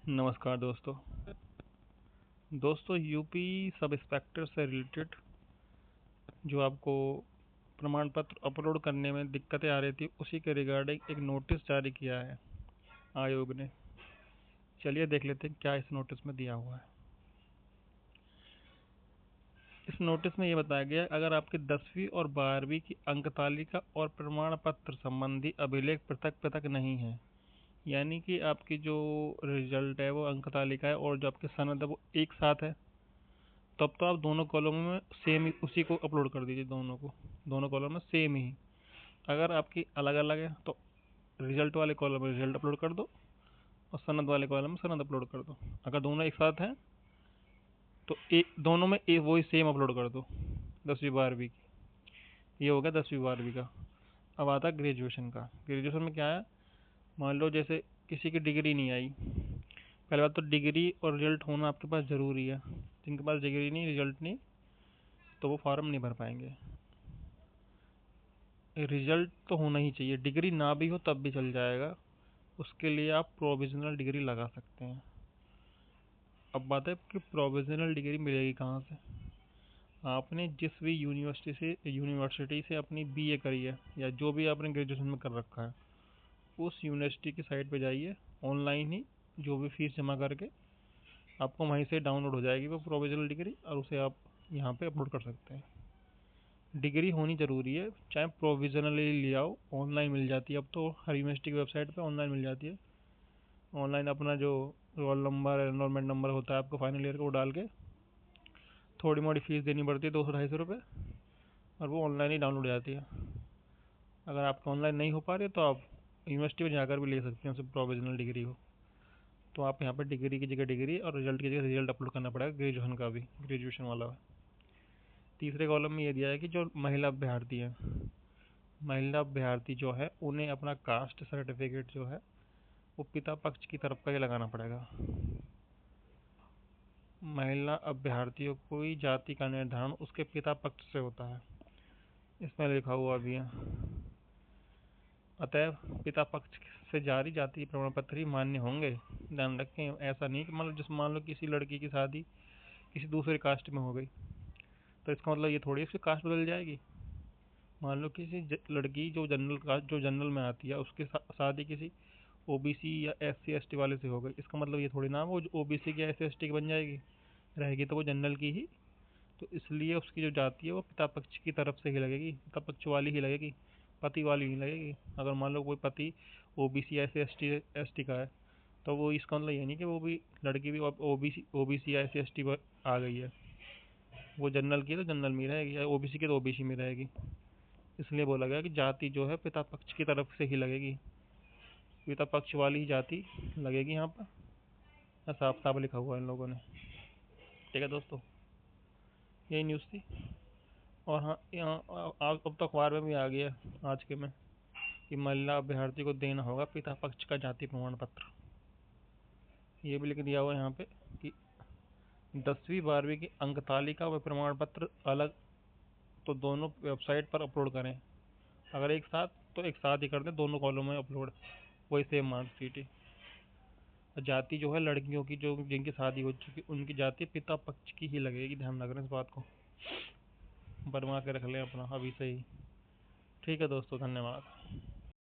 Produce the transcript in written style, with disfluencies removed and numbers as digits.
नमस्कार दोस्तों। UP sub inspector से रिलेटेड जो आपको प्रमाण पत्र अपलोड करने में दिक्कतें आ रही थी, उसी के रिगार्डिंग एक नोटिस जारी किया है आयोग ने। चलिए देख लेते हैं क्या इस नोटिस में दिया हुआ है। इस नोटिस में ये बताया गया है, अगर आपकी 10वीं और 12वीं की अंक तालिका और प्रमाण पत्र संबंधी अभिलेख पृथक पृथक नहीं है, यानी कि आपकी जो रिजल्ट है वो अंक तालिका है और जो आपके सनद है वो एक साथ है, तब तो आप दोनों कॉलमों में सेम ही उसी को अपलोड कर दीजिए। दोनों कॉलम में सेम ही। अगर आपकी अलग अलग है तो रिजल्ट वाले कॉलम में रिजल्ट अपलोड कर दो और सनद वाले कॉलम में सनद अपलोड कर दो। अगर दोनों एक साथ हैं तो दोनों में वही सेम अपलोड कर दो। 10वीं 12वीं की ये हो गया 10वीं 12वीं का। अब आता है ग्रेजुएशन का। ग्रेजुएशन में क्या है, मान लो जैसे किसी की डिग्री नहीं आई। पहले बात तो डिग्री और रिजल्ट होना आपके पास ज़रूरी है। जिनके पास डिग्री नहीं, रिजल्ट नहीं, तो वो फॉर्म नहीं भर पाएंगे। रिजल्ट तो होना ही चाहिए, डिग्री ना भी हो तब भी चल जाएगा। उसके लिए आप प्रोविजनल डिग्री लगा सकते हैं। अब बात है कि प्रोविजनल डिग्री मिलेगी कहाँ से। आपने जिस भी यूनिवर्सिटी से अपनी बीए करी है या जो भी आपने ग्रेजुएशन में कर रखा है, उस यूनिवर्सिटी की साइट पे जाइए। ऑनलाइन ही जो भी फीस जमा करके आपको वहीं से डाउनलोड हो जाएगी वो प्रोविजनल डिग्री, और उसे आप यहाँ पे अपलोड कर सकते हैं। डिग्री होनी ज़रूरी है, चाहे प्रोविजनली ले आओ, ऑनलाइन मिल जाती है। अब तो हर यूनिवर्सिटी की वेबसाइट पे ऑनलाइन मिल जाती है। ऑनलाइन अपना जो रोल नंबर, एनरोलमेंट नंबर होता है आपको फाइनल ईयर का, वो डाल के थोड़ी मोड़ी फीस देनी पड़ती है, 200-250 रुपये, और वो ऑनलाइन ही डाउनलोड हो जाती है। अगर आपको ऑनलाइन नहीं हो पा रही तो आप यूनिवर्सिटी में जाकर भी ले सकते हैं उसे, प्रोविजनल डिग्री हो। तो आप यहाँ पर डिग्री की जगह डिग्री और रिजल्ट की जगह रिजल्ट अपलोड करना पड़ेगा, ग्रेजुएशन का भी, ग्रेजुएशन वाला। तीसरे कॉलम में ये दिया है कि जो महिला अभ्यर्थी हैं, महिला अभ्यर्थी जो है उन्हें अपना कास्ट सर्टिफिकेट जो है वो पिता पक्ष की तरफ का ही लगाना पड़ेगा। महिला अभ्यर्थियों को ही जाति का निर्धारण उसके पिता पक्ष से होता है, इसमें लिखा हुआ भी है। अतएव पिता पक्ष से जारी जाति प्रमाण पत्र ही मान्य होंगे। ध्यान रखें, ऐसा नहीं कि मान लो किसी लड़की की शादी किसी दूसरे कास्ट में हो गई, तो इसका मतलब ये थोड़ी उसकी कास्ट बदल जाएगी। मान लो किसी लड़की जो जनरल में आती है, उसके शादी किसी ओबीसी या एससी एसटी वाले से हो गई, इसका मतलब ये थोड़ी ना वो ओबीसी की एससी एसटी की बन जाएगी, रहेगी तो वो जनरल की ही। तो इसलिए उसकी जो जाति है वो पिता पक्ष की तरफ से ही लगेगी, पिता पक्ष वाली ही लगेगी, पति वाली नहीं लगेगी। अगर मान लो कोई पति ओबीसी या एससी एसटी का है, तो वो इसका मतलब ये नहीं कि वो भी लड़की भी ओबीसी या एससी एसटी पर आ गई है। वो जनरल की है तो जनरल में रहेगी, या ओबीसी की तो ओबीसी में रहेगी। इसलिए बोला गया कि जाति जो है पिता पक्ष की तरफ से ही लगेगी, पिता पक्ष वाली ही जाति लगेगी यहाँ पर। साफ साफ लिखा हुआ है इन लोगों ने। ठीक है दोस्तों, यही न्यूज़ थी। और हाँ, यहाँ अब तो अखबार में भी आ गया आज के में कि महिला अभ्यर्थी को देना होगा पिता पक्ष का जाति प्रमाण पत्र। ये भी लिख दिया हुआ है यहाँ पे कि 10वीं 12वीं की अंक तालिका व प्रमाण पत्र अलग तो दोनों वेबसाइट पर अपलोड करें। अगर एक साथ तो एक साथ ही कर दें, दोनों कॉलम में अपलोड, वही सेम मार्कशीट ही। जाति जो है लड़कियों की जो जिनकी शादी हो चुकी उनकी जाति पिता पक्ष की ही लगेगी। ध्यान रख रहे इस बात को, बनवा के रख लें अपना अभी से ही। ठीक है दोस्तों, धन्यवाद।